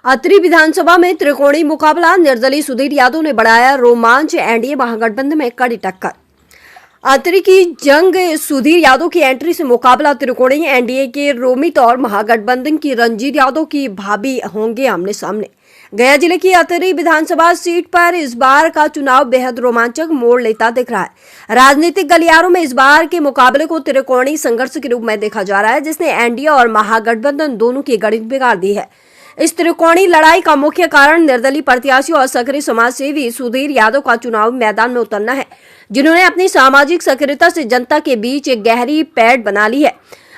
अतरी विधानसभा में त्रिकोणीय मुकाबला, निर्दलीय सुधीर यादव ने बढ़ाया रोमांच, एनडीए महागठबंधन में कड़ी टक्कर। अतरी की जंग, सुधीर यादव की एंट्री से मुकाबला त्रिकोणीय, एनडीए के रोमित और महागठबंधन की रंजीत यादव की भाभी होंगे आमने सामने। गया जिले की अतरी विधानसभा सीट पर इस बार का चुनाव बेहद रोमांचक मोड़ लेता दिख रहा है। राजनीतिक गलियारों में इस बार के मुकाबले को त्रिकोणीय संघर्ष के रूप में देखा जा रहा है, जिसने एनडीए और महागठबंधन दोनों की गणित बिगाड़ दी है। इस त्रिकोणीय लड़ाई का मुख्य कारण निर्दलीय प्रत्याशी और सक्रिय समाजसेवी सुधीर यादव का चुनावी मैदान में उतरना है, जिन्होंने अपनी सामाजिक सक्रियता से जनता के बीच एक गहरी पैठ बना ली है।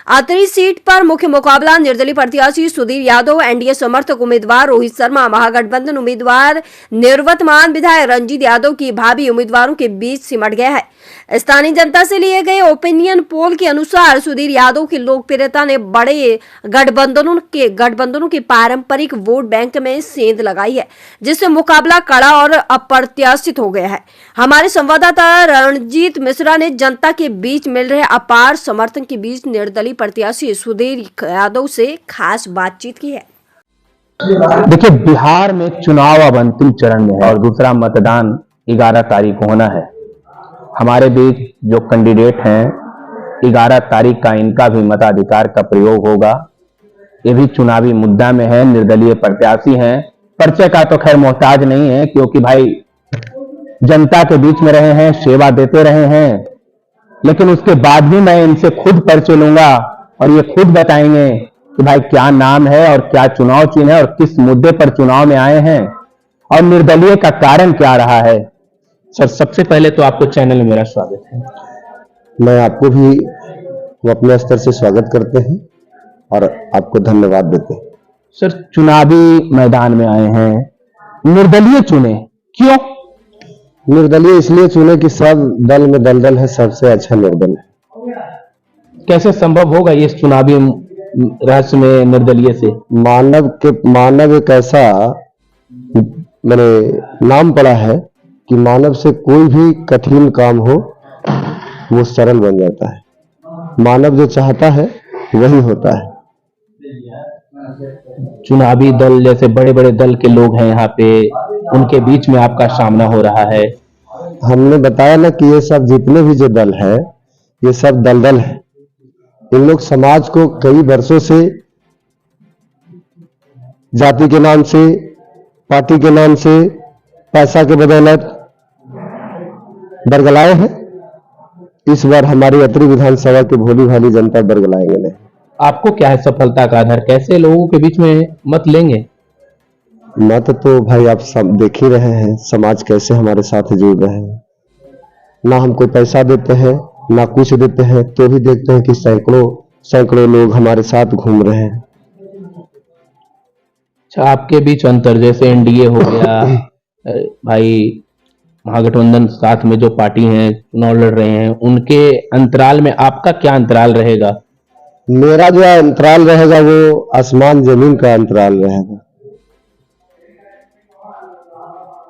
अतरी सीट पर मुख्य मुकाबला निर्दलीय प्रत्याशी सुधीर यादव, एनडीए समर्थक उम्मीदवार रोहित शर्मा, महागठबंधन उम्मीदवार निवर्तमान विधायक रंजीत यादव की भाभी उम्मीदवारों के बीच सिमट गया है। स्थानीय जनता से लिए गए ओपिनियन पोल के अनुसार सुधीर यादव की लोकप्रियता ने बड़े गठबंधनों के पारंपरिक वोट बैंक में सेंध लगाई है, जिससे मुकाबला कड़ा और अप्रत्याशित हो गया है। हमारे संवाददाता रणजीत मिश्रा ने जनता के बीच मिल रहे अपार समर्थन के बीच निर्दलीय प्रत्याशी सुधीर यादव से खास बातचीत की है। देखिए, बिहार में चुनाव अब अंतिम चरण में है और दूसरा मतदान 11 तारीख को होना है। हमारे बीच जो कैंडिडेट हैं, 11 तारीख का इनका भी मताधिकार का प्रयोग होगा। ये भी चुनावी मुद्दा में है, निर्दलीय प्रत्याशी हैं। परिचय का तो खैर मोहताज नहीं है, क्योंकि भाई जनता के बीच में रहे हैं, सेवा देते रहे हैं। लेकिन उसके बाद भी मैं इनसे खुद परिचय लूंगा और ये खुद बताएंगे कि भाई क्या नाम है और क्या चुनाव चिन्ह है और किस मुद्दे पर चुनाव में आए हैं और निर्दलीय का कारण क्या रहा है। सर, सबसे पहले तो आपको चैनल में मेरा स्वागत है। मैं आपको भी वो अपने स्तर से स्वागत करते हैं और आपको धन्यवाद देते हैं। सर, चुनावी मैदान में आए हैं, निर्दलीय चुने, क्यों? निर्दलीय इसलिए चुने कि सब दल में दलदल है, सबसे अच्छा निर्दल है। कैसे संभव होगा ये इस चुनावी रहस्य में निर्दलीय से? मानव एक ऐसा मैंने नाम पढ़ा है कि मानव से कोई भी कठिन काम हो वो सरल बन जाता है। मानव जो चाहता है वही होता है। चुनावी दल जैसे बड़े बड़े दल के लोग हैं यहाँ पे, उनके बीच में आपका सामना हो रहा है। हमने बताया ना कि ये सब जितने भी जो दल है, ये सब दलदल है। इन लोग समाज को कई वर्षों से जाति के नाम से, पार्टी के नाम से, पैसा के बदौलत बरगलाए हैं। इस बार हमारी अतरी विधानसभा की भोली भाली जनता बरगलाएंगे नहीं। आपको क्या है सफलता का आधार? कैसे लोगों के बीच में मत लेंगे? मत तो भाई आप सब देख ही रहे हैं, समाज कैसे हमारे साथ जुड़ रहे हैं। ना हम कोई पैसा देते हैं, ना कुछ देते हैं, तो भी देखते हैं कि सैकड़ों लोग हमारे साथ घूम रहे हैं। अच्छा, आपके बीच अंतर जैसे एनडीए हो गया, भाई महागठबंधन साथ में जो पार्टी हैं चुनाव लड़ रहे हैं, उनके अंतराल में आपका क्या अंतराल रहेगा? मेरा जो अंतराल रहेगा वो आसमान जमीन का अंतराल रहेगा।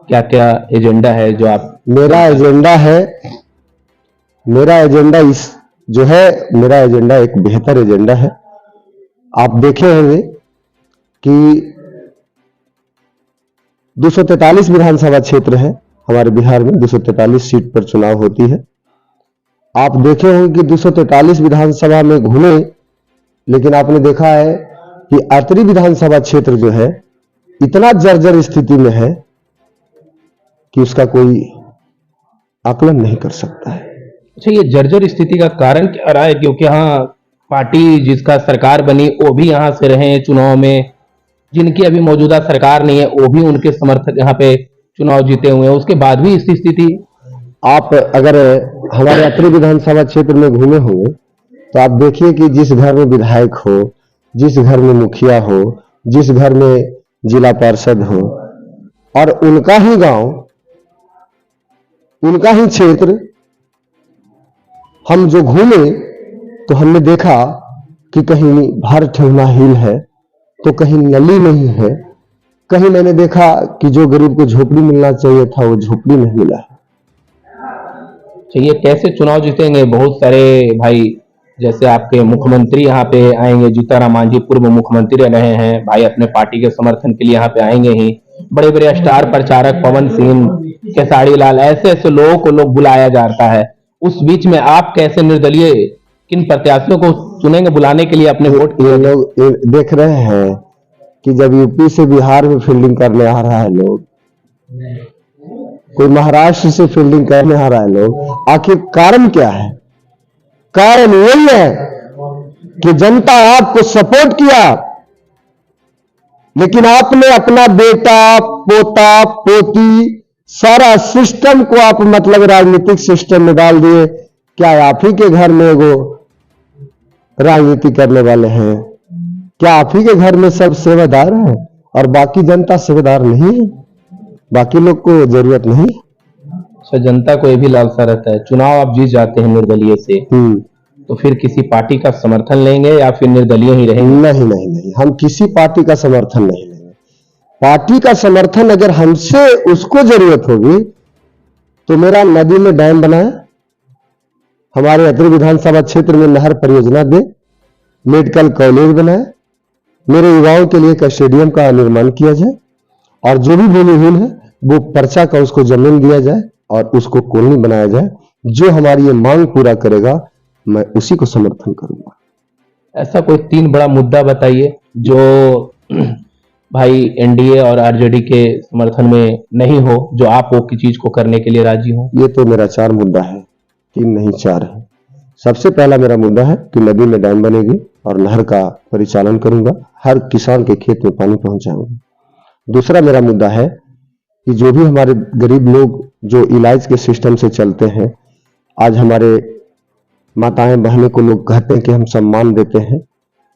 क्या क्या एजेंडा है जो आप? मेरा एजेंडा एक बेहतर एजेंडा है। आप देखे होंगे कि 243 विधानसभा क्षेत्र है हमारे बिहार में, 243 सीट पर चुनाव होती है। आप देखे होंगे कि 243 विधानसभा में घूमे, लेकिन आपने देखा है कि अतरी विधानसभा क्षेत्र जो है इतना जर्जर स्थिति में है कि उसका कोई आकलन नहीं कर सकता है। अच्छा, ये जर्जर स्थिति का कारण क्या रहा है? क्योंकि यहाँ पार्टी जिसका सरकार बनी वो भी यहाँ से रहे हैं चुनाव में, जिनकी अभी मौजूदा सरकार नहीं है वो भी उनके समर्थक यहाँ पे चुनाव जीते हुए हैं, उसके बाद भी इसी स्थिति। आप अगर हमारे अतरी विधानसभा क्षेत्र में घूमे होंगे तो आप देखिए कि जिस घर में विधायक हो, जिस घर में मुखिया हो, जिस घर में जिला पार्षद हो, और उनका ही गांव, उनका ही क्षेत्र हम जो घूमे तो हमने देखा कि कहीं भर ठेहुना हिल है तो कहीं नली नहीं है, कहीं मैंने देखा कि जो गरीब को झोपड़ी मिलना चाहिए था वो झोपड़ी नहीं मिला। ये कैसे चुनाव जीतेंगे? बहुत सारे भाई जैसे आपके मुख्यमंत्री यहाँ पे आएंगे, जीतन मांझी पूर्व मुख्यमंत्री रहे हैं, भाई अपने पार्टी के समर्थन के लिए यहाँ पे आएंगे ही। बड़े बड़े स्टार प्रचारक पवन सिंह, खेसारी लाल, ऐसे ऐसे लोगों को लोग बुलाया जाता है। उस बीच में आप कैसे निर्दलीय किन प्रत्याशियों को चुनेंगे बुलाने के लिए अपने वोट के ये लिए? लोग देख रहे हैं कि जब यूपी से बिहार में फील्डिंग करने आ रहा है लोग, कोई महाराष्ट्र से फील्डिंग करने आ रहा है लोग, आखिर कारण क्या है? कारण यही है कि जनता आपको सपोर्ट किया, लेकिन आपने अपना बेटा, पोता, पोती, सारा सिस्टम को आप मतलब राजनीतिक सिस्टम में डाल दिए। क्या आप ही के घर में वो राजनीति करने वाले हैं? क्या आप ही के घर में सब सेवादार हैं और बाकी जनता सेवादार नहीं है? बाकी लोग को जरूरत नहीं। जनता को ये भी लालसा रहता है, चुनाव आप जीत जाते हैं निर्दलीय से, तो फिर किसी पार्टी का समर्थन लेंगे या फिर निर्दलीय ही रहेंगे? नहीं नहीं नहीं, हम किसी पार्टी का समर्थन नहीं लेंगे। पार्टी का समर्थन अगर हमसे उसको जरूरत होगी तो मेरा नदी में डैम बनाए, हमारे अतरी विधानसभा क्षेत्र में नहर परियोजना दे, मेडिकल कॉलेज बनाए, मेरे युवाओं के लिए एक स्टेडियम का निर्माण किया जाए, और जो भी भूमिहीन है वो पर्चा का उसको जमीन दिया जाए और उसको कॉलोनी बनाया जाए। जो हमारी ये मांग पूरा करेगा मैं उसी को समर्थन करूंगा। ऐसा कोई 3 बड़ा मुद्दा बताइए जो भाई एनडीए और आरजेडी के समर्थन में नहीं हो, जो आप वो की चीज को करने के लिए राजी हो। ये तो मेरा 4 मुद्दा है, 3 नहीं 4 है। सबसे पहला मेरा मुद्दा है कि नदी में डैम बनेगी और नहर का परिचालन करूंगा, हर किसान के खेत में पानी पहुंचाऊंगा। दूसरा मेरा मुद्दा है कि जो भी हमारे गरीब लोग जो इलाज के सिस्टम से चलते हैं, आज हमारे माताएं बहनें को लोग कहते हैं कि हम सम्मान देते हैं,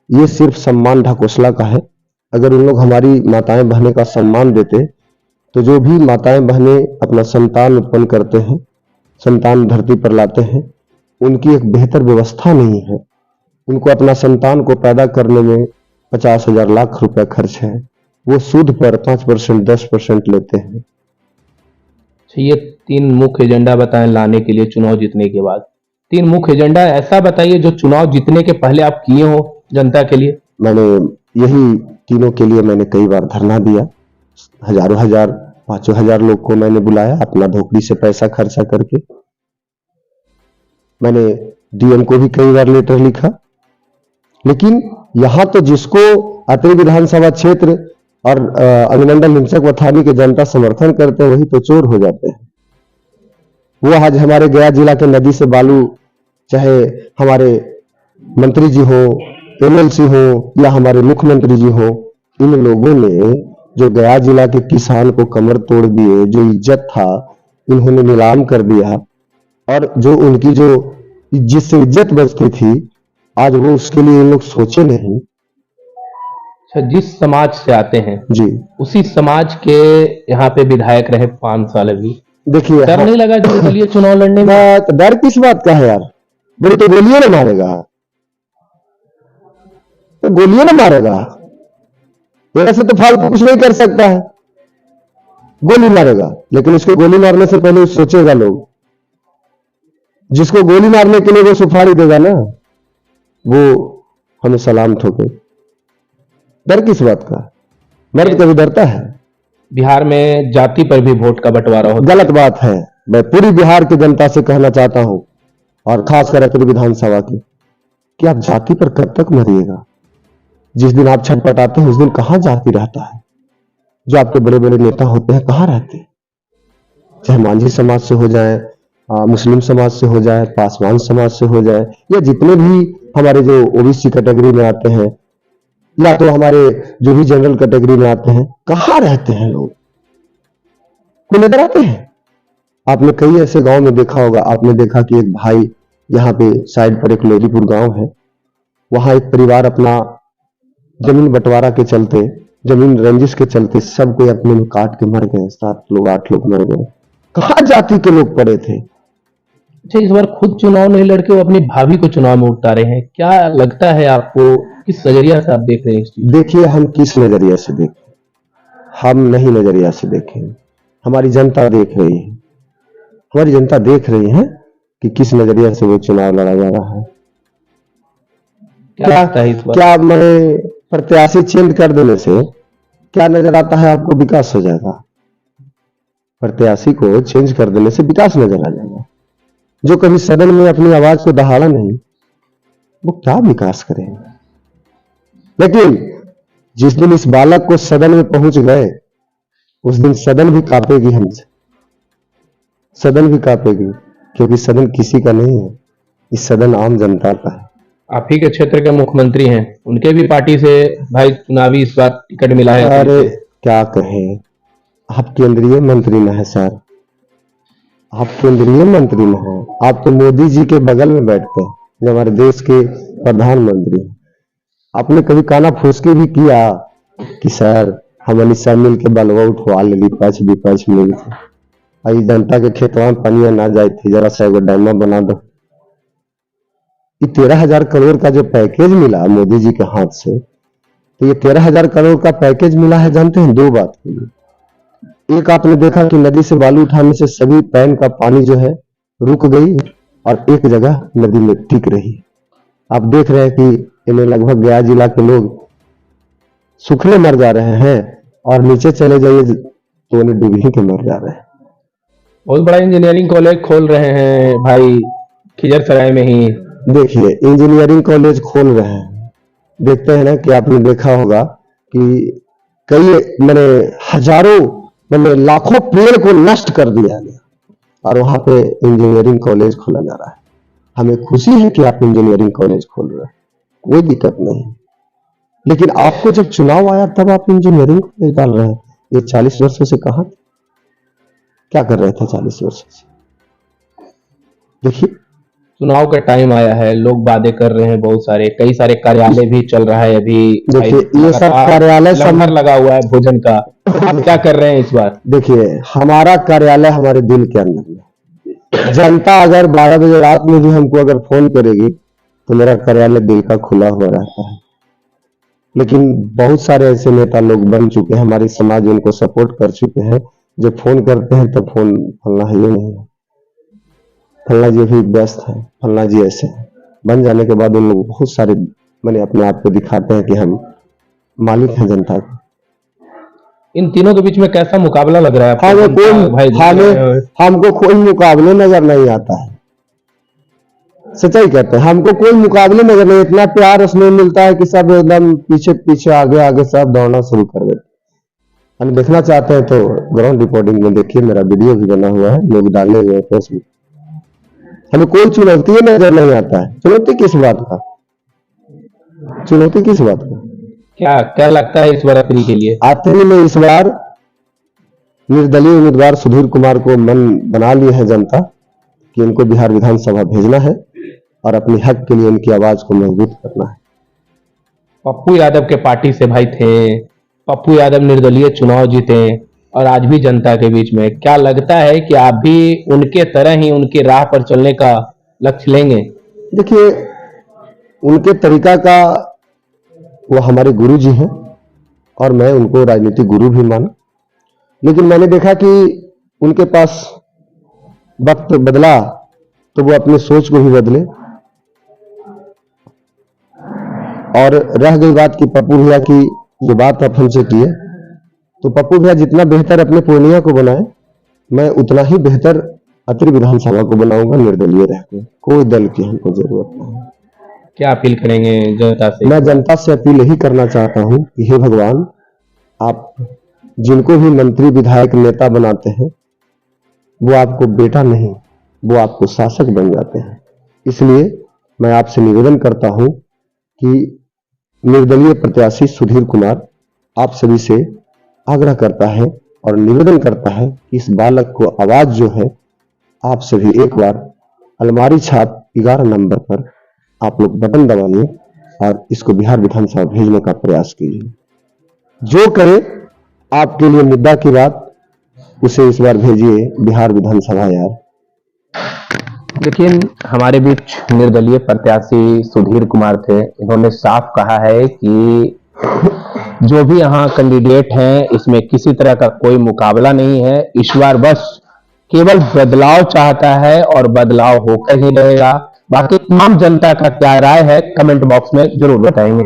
ये सिर्फ सम्मान ढकोसला का है। अगर उन लोग हमारी माताएं बहनें का सम्मान देते तो जो भी माताएं बहनें अपना संतान उत्पन्न करते हैं, संतान धरती पर लाते हैं, उनकी एक बेहतर व्यवस्था नहीं है। उनको अपना संतान को पैदा करने में 50,000 लाख रुपया खर्च है, वो सूद पर 5%, 10% लेते हैं। ये 3 मुख्य एजेंडा बताएं लाने के लिए चुनाव जीतने के बाद। 3 मुख्य एजेंडा ऐसा बताइए जो चुनाव जीतने के पहले आप किए हो जनता के लिए। मैंने यही तीनों के लिए मैंने कई बार धरना दिया, हजारों हजार, 5,000 लोग को मैंने बुलाया, अपना धोकड़ी से पैसा खर्चा करके। मैंने डीएम को भी कई बार लेटर लिखा, लेकिन यहां तो जिसको अतरी विधानसभा क्षेत्र और अनुमंडल हिंसक वथानी के जनता समर्थन करते हैं वही तो चोर हो जाते हैं। वो आज हमारे गया जिला के नदी से बालू, चाहे हमारे मंत्री जी हो, एमएलसी हो या हमारे मुख्यमंत्री जी हो, इन लोगों ने जो गया जिला के किसान को कमर तोड़ दिए, जो इज्जत था इन्होंने नीलाम कर दिया, और जो उनकी जो जिससे इज्जत बचती थी आज वो उसके लिए इन लोग सोचे नहीं। जिस समाज से आते हैं जी, उसी समाज के यहाँ पे विधायक रहे 5 साल अभी, देखिए डर नहीं लगा निर्दलीय चुनाव लड़ने में? तो डर किस बात का है यार? बोले तो गोलियों ना मारेगा, तो गोलियों ना मारेगा, ऐसे तो फालतू कुछ नहीं कर सकता है, गोली मारेगा। लेकिन उसको गोली मारने से पहले सोचेगा लोग, जिसको गोली मारने के लिए वो सुपारी देगा ना, वो हमें सलाम ठोके। डर किस बात का? मर्द कभी डरता है? बिहार में जाति पर भी वोट का बंटवारा होता गलत बात है। मैं पूरी बिहार की जनता से कहना चाहता हूं, और खासकर अतरी विधानसभा की, कि आप जाति पर कब तक मरिएगा? जिस दिन आप छटपटाते हैं उस दिन कहां जाति रहता है? जो आपके बड़े बड़े नेता होते हैं कहां रहते हैं? चाहे मांझी समाज से हो जाए, मुस्लिम समाज से हो जाए, पासवान समाज से हो जाए, या जितने भी हमारे जो ओबीसी कैटेगरी में आते हैं, या तो हमारे जो भी जनरल कैटेगरी में आते हैं, कहां रहते हैं लोग? कोई नजर आते हैं? आपने कई ऐसे गांव में देखा होगा, आपने देखा कि एक भाई, यहाँ पे साइड पर एक लोरीपुर गांव है, वहां एक परिवार अपना जमीन बंटवारा के चलते, जमीन रंजिश के चलते सब कोई अपने में काट के मर गए, 7 लोग 8 लोग मर गए। कहां जाति के लोग पड़े थे? अच्छा, इस बार खुद चुनाव नहीं लड़के वो अपनी भाभी को चुनाव में उतारे हैं, क्या लगता है आपको? किस नजरिया से आप देख रहे हैं इस चीज? देखिए, हम किस नजरिया से देखें? हम नहीं नजरिया से देखें, हमारी जनता देख रही है। हमारी जनता देख रही है कि किस नजरिया से वो चुनाव लड़ा जा रहा है। क्या लगता है इस बार? क्या मैं प्रत्याशी चेंज कर देने से क्या नजर आता है आपको? विकास हो जाएगा। प्रत्याशी को चेंज कर देने से विकास नजर आ जाएगा। जो कभी सदन में अपनी आवाज को दहाड़ा नहीं, वो क्या विकास करेंगे? लेकिन जिस दिन इस बालक को सदन में पहुंच गए, उस दिन सदन भी कांपेगी हमसे, सदन भी कांपेगी, क्योंकि सदन किसी का नहीं है, इस सदन आम जनता का है। आप ही के क्षेत्र के मुख्यमंत्री हैं, उनके भी पार्टी से भाई चुनावी इस बार टिकट मिला है। अरे क्या कहें, आप केंद्रीय मंत्री न है सर, आप केंद्रीय मंत्री न है, आप तो मोदी जी के बगल में बैठते हैं, जो हमारे देश के प्रधानमंत्री। आपने कभी काना फूसकी भी किया कि सर हम अनिशा मिल के बलवा उठवा ले, विपक्ष विपक्ष मिल के आई जनता के खेतवा में पनिया ना जाए थे, जरा सा एगो डैमा बना दो। ये 13,000 करोड़ का जो पैकेज मिला मोदी जी के हाथ से, तो ये 13,000 करोड़ का पैकेज मिला है, जानते हैं, दो बात के लिए। एक, आपने देखा कि नदी से बालू उठाने से सभी पैन का पानी जो है रुक गई और एक जगह नदी में टिक रही। आप देख रहे हैं कि इन्हें लगभग गया जिला के लोग सूखने मर जा रहे हैं, और नीचे चले जाइए तो उन्हें डूब ही के मर जा रहे हैं। बहुत बड़ा इंजीनियरिंग कॉलेज खोल रहे हैं भाई खिजरसराय में ही। देखिए, इंजीनियरिंग कॉलेज खोल रहे हैं, देखते हैं ना कि आपने देखा होगा कि कई मैंने हजारों मैंने लाखों पेड़ को नष्ट कर दिया गया, और वहां पे इंजीनियरिंग कॉलेज खोला जा रहा है। हमें खुशी है कि आप इंजीनियरिंग कॉलेज खोल रहे हैं, कोई दिक्कत नहीं, लेकिन आपको जब चुनाव आया तब आप इंजीनियरिंग कॉलेज डाल रहे हैं। ये 40 वर्षों से कहां थे? क्या कर रहे थे 40 वर्षों से? देखिए, चुनाव का टाइम आया है, लोग वादे कर रहे हैं बहुत सारे, कई सारे कार्यालय भी चल रहा है अभी। देखिए, ये सब कार्यालय लंगर लगा हुआ है भोजन का, आप क्या कर रहे हैं इस बार? देखिए, हमारा कार्यालय हमारे दिल के अंदर है। जनता अगर 12 बजे रात में भी हमको अगर फोन करेगी तो मेरा कार्यालय दिल का खुला हुआ रहता है। लेकिन बहुत सारे ऐसे नेता लोग बन चुके हैं, हमारी समाज उनको सपोर्ट कर चुके हैं, जो फोन करते हैं तो फोन फलना है, ये नहीं है, फलना जी भी व्यस्त है, फलना जी ऐसे है। बन जाने के बाद उन लोग बहुत सारे मैंने अपने आप को दिखाते हैं कि हम मालिक हैं जनता के। इन तीनों के बीच में कैसा मुकाबला लग रहा है आपको? हमको कोई मुकाबले नजर नहीं आता है, सच्चाई कहते हैं, हमको कोई मुकाबले नजर नहीं। इतना प्यार उसमें मिलता है कि सब एकदम पीछे पीछे आगे आगे सब दौड़ना शुरू कर देते। हम देखना चाहते हैं तो ग्राउंड रिपोर्टिंग में देखिए, मेरा वीडियो भी बना हुआ है, लोग डाले हुए हैं फेसबुक। हमें कोई चुनौती नजर नहीं आता है। चुनौती किस बात का? चुनौती किस बात का? क्या क्या लगता है इस बार अपनी के लिए? आखिरी में इस बार निर्दलीय उम्मीदवार सुधीर कुमार को मन बना लिए है जनता कि इनको बिहार विधानसभा भेजना है और अपने हक के लिए उनकी आवाज को मजबूत करना है। पप्पू यादव के पार्टी से भाई थे, पप्पू यादव निर्दलीय चुनाव जीते और आज भी जनता के बीच में, क्या लगता है कि आप भी उनके तरह ही उनकी राह पर चलने का लक्ष्य लेंगे? देखिए, उनके तरीका का वो हमारे गुरु जी हैं और मैं उनको राजनीतिक गुरु भी माना, लेकिन मैंने देखा कि उनके पास वक्त बदला तो वो अपनी सोच को भी बदले। और रह गई बात कि पप्पू भैया की जो बात आप हमसे किए, तो पप्पू भैया जितना बेहतर अपने पूर्णिया को बनाए, मैं उतना ही बेहतर अत्रि विधानसभा को बनाऊंगा निर्दलीय रहकर। कोई दल की हमको जरूरत नहीं। क्या अपील करेंगे जनता से? मैं जनता से अपील यही करना चाहता हूं कि हे भगवान, आप जिनको भी मंत्री विधायक नेता बनाते हैं वो आपको बेटा नहीं, वो आपको शासक बन जाते हैं। इसलिए मैं आपसे निवेदन करता हूं कि निर्दलीय प्रत्याशी सुधीर कुमार आप सभी से आग्रह करता है और निवेदन करता है कि इस बालक को आवाज जो है आप सभी एक बार अलमारी छाप 11 नंबर पर आप लोग बटन दबाइए और इसको बिहार विधानसभा भेजने का प्रयास कीजिए। जो करे आपके लिए मुद्दा की बात, उसे इस बार भेजिए बिहार विधानसभा यार। लेकिन हमारे बीच निर्दलीय प्रत्याशी सुधीर कुमार थे, इन्होंने साफ कहा है कि जो भी यहाँ कैंडिडेट हैं इसमें किसी तरह का कोई मुकाबला नहीं है, इस बार बस केवल बदलाव चाहता है और बदलाव होकर ही रहेगा। बाकी तमाम जनता का क्या राय है कमेंट बॉक्स में जरूर बताएंगे।